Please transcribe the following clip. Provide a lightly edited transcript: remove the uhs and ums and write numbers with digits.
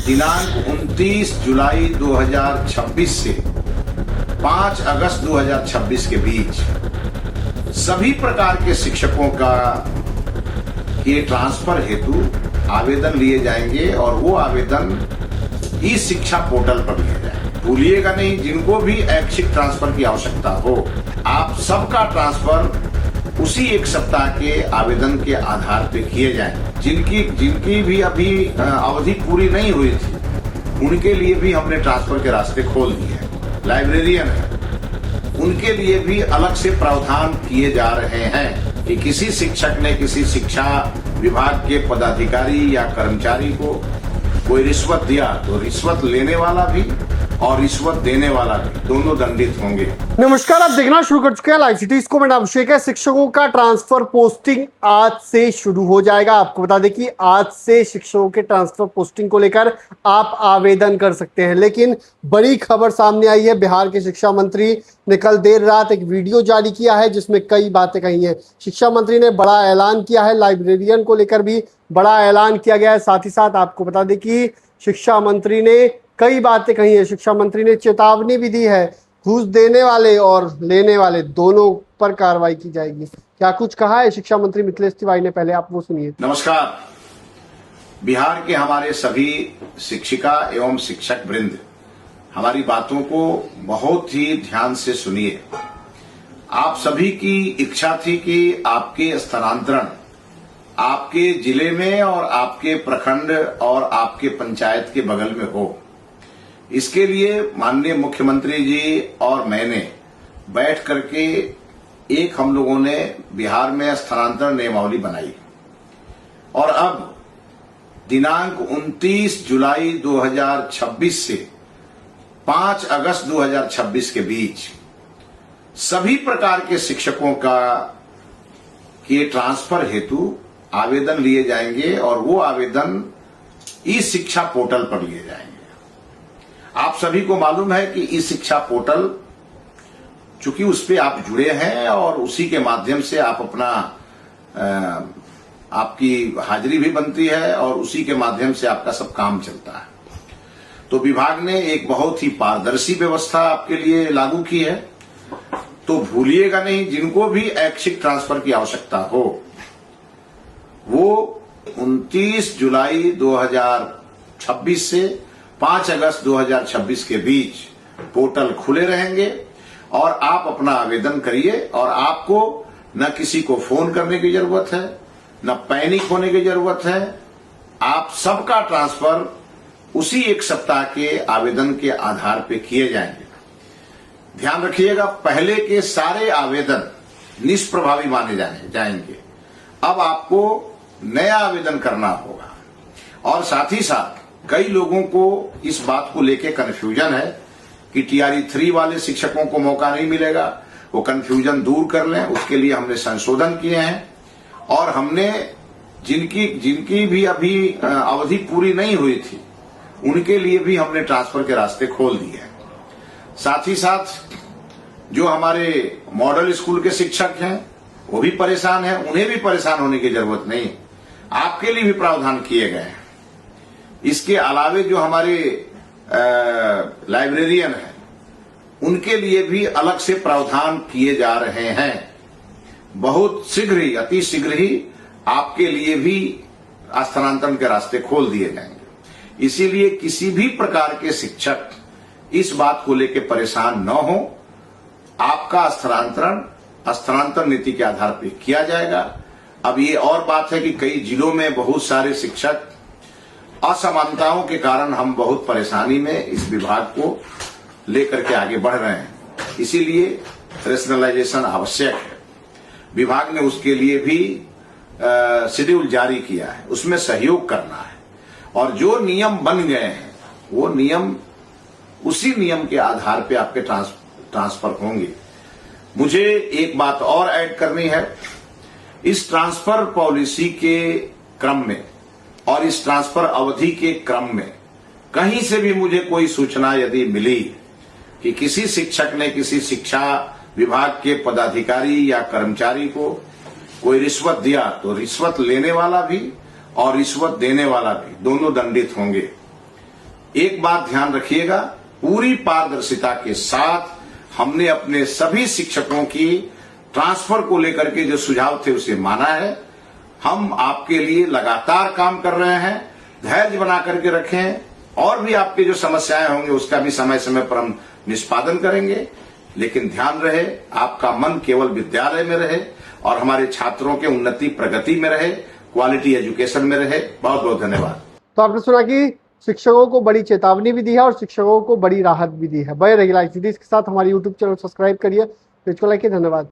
दिनांक 29 जुलाई 2026 से 5 अगस्त 2026 के बीच सभी प्रकार के शिक्षकों का ये ट्रांसफर हेतु आवेदन लिए जाएंगे और वो आवेदन ई शिक्षा पोर्टल पर लिए जाएंगे। भूलिएगा नहीं, जिनको भी ऐच्छिक ट्रांसफर की आवश्यकता हो, आप सबका ट्रांसफर उसी एक सप्ताह के आवेदन के आधार पे किए जाएंगे। जिनकी भी अभी अवधि पूरी नहीं हुई थी, उनके लिए भी हमने ट्रांसफर के रास्ते खोल दिए हैं। लाइब्रेरियन है, उनके लिए भी अलग से प्रावधान किए जा रहे हैं कि किसी शिक्षक ने किसी शिक्षा विभाग के पदाधिकारी या कर्मचारी को कोई रिश्वत दिया तो रिश्वत लेने वाला भी और रिश्वत देने वाला भी दोनों दंडित होंगे। नमस्कार, आप देखना शुरू कर चुके हैं लाइव सिटी। इसको मैं अभिषेक है। शिक्षकों का ट्रांसफर पोस्टिंग आज से शुरू हो जाएगा। आपको बता दें कि आज से शिक्षकों के ट्रांसफर पोस्टिंग को लेकर आप आवेदन कर सकते हैं, लेकिन बड़ी खबर सामने आई है। बिहार के शिक्षा मंत्री ने कल देर रात एक वीडियो जारी किया है जिसमें कई बातें कही हैं। शिक्षा मंत्री ने बड़ा ऐलान किया है, लाइब्रेरियन को लेकर भी बड़ा ऐलान किया गया है। साथ ही साथ आपको बता दें कि शिक्षा मंत्री ने कई बातें कही है। शिक्षा मंत्री ने चेतावनी भी दी है, घूस देने वाले और लेने वाले दोनों पर कार्रवाई की जाएगी। क्या कुछ कहा है शिक्षा मंत्री मिथिलेश तिवारी ने, पहले आप वो सुनिए। नमस्कार। बिहार के हमारे सभी शिक्षिका एवं शिक्षक वृंद, हमारी बातों को बहुत ही ध्यान से सुनिए। आप सभी की इच्छा थी कि आपके स्थानांतरण आपके जिले में और आपके प्रखंड और आपके पंचायत के बगल में हो। इसके लिए माननीय मुख्यमंत्री जी और मैंने बैठ करके एक हम लोगों ने बिहार में स्थानांतरण नियमावली बनाई और अब दिनांक 29 जुलाई 2026 से 5 अगस्त 2026 के बीच सभी प्रकार के शिक्षकों का के ट्रांसफर हेतु आवेदन लिए जाएंगे और वो आवेदन ई शिक्षा पोर्टल पर लिए जाएंगे। आप सभी को मालूम है कि ई शिक्षा पोर्टल, चूंकि उस पे आप जुड़े हैं और उसी के माध्यम से आप अपना आपकी हाजिरी भी बनती है और उसी के माध्यम से आपका सब काम चलता है। तो विभाग ने एक बहुत ही पारदर्शी व्यवस्था आपके लिए लागू की है। तो भूलिएगा नहीं, जिनको भी ऐच्छिक ट्रांसफर की आवश्यकता हो, वो 29 जुलाई 2026 से 5 अगस्त 2026 के बीच पोर्टल खुले रहेंगे और आप अपना आवेदन करिए। और आपको न किसी को फोन करने की जरूरत है, न पैनिक होने की जरूरत है। आप सबका ट्रांसफर उसी एक सप्ताह के आवेदन के आधार पे किए जाएंगे। ध्यान रखिएगा, पहले के सारे आवेदन निष्प्रभावी माने जाएंगे। अब आपको नया आवेदन करना होगा। और साथ ही साथ कई लोगों को इस बात को लेके कन्फ्यूजन है कि टीआरई 3 वाले शिक्षकों को मौका नहीं मिलेगा। वो कन्फ्यूजन दूर कर लें, उसके लिए हमने संशोधन किए हैं और हमने जिनकी भी अभी अवधि पूरी नहीं हुई थी, उनके लिए भी हमने ट्रांसफर के रास्ते खोल दिए हैं। साथ ही साथ जो हमारे मॉडल स्कूल के शिक्षक हैं वो भी परेशान हैं, उन्हें भी परेशान होने की जरूरत नहीं, आपके लिए भी प्रावधान किए गए हैं। इसके अलावे जो हमारे लाइब्रेरियन हैं, उनके लिए भी अलग से प्रावधान किए जा रहे हैं। बहुत शीघ्र ही, अति शीघ्र ही आपके लिए भी स्थानांतरण के रास्ते खोल दिए जाएंगे। इसीलिए किसी भी प्रकार के शिक्षक इस बात को लेकर परेशान न हो। आपका स्थानांतरण नीति के आधार पर किया जाएगा। अब ये और बात है कि कई जिलों में बहुत सारे शिक्षक असमानताओं के कारण हम बहुत परेशानी में इस विभाग को लेकर के आगे बढ़ रहे हैं। इसीलिए रेशनलाइजेशन आवश्यक है। विभाग ने उसके लिए भी शेड्यूल जारी किया है, उसमें सहयोग करना है और जो नियम बन गए हैं वो नियम उसी नियम के आधार पे आपके ट्रांसफर होंगे। मुझे एक बात और ऐड करनी है। इस ट्रांसफर पॉलिसी के क्रम में और इस ट्रांसफर अवधि के क्रम में कहीं से भी मुझे कोई सूचना यदि मिली कि किसी शिक्षक ने किसी शिक्षा विभाग के पदाधिकारी या कर्मचारी को कोई रिश्वत दिया तो रिश्वत लेने वाला भी और रिश्वत देने वाला भी दोनों दंडित होंगे। एक बात ध्यान रखिएगा, पूरी पारदर्शिता के साथ हमने अपने सभी शिक्षकों की ट्रांसफर को लेकर के जो सुझाव थे उसे माना है। हम आपके लिए लगातार काम कर रहे हैं, धैर्य बना करके रखें, और भी आपके जो समस्याएं होंगे उसका भी समय समय पर हम निष्पादन करेंगे। लेकिन ध्यान रहे, आपका मन केवल विद्यालय में रहे और हमारे छात्रों के उन्नति प्रगति में रहे, क्वालिटी एजुकेशन में रहे। बहुत बहुत धन्यवाद। तो आपने सुना कि शिक्षकों को बड़ी चेतावनी भी दी है और शिक्षकों को बड़ी राहत भी दी है। बने रहिए लाइव सिटीज के साथ, हमारे यूट्यूब चैनल सब्सक्राइब करिए, पेज को लाइक, धन्यवाद।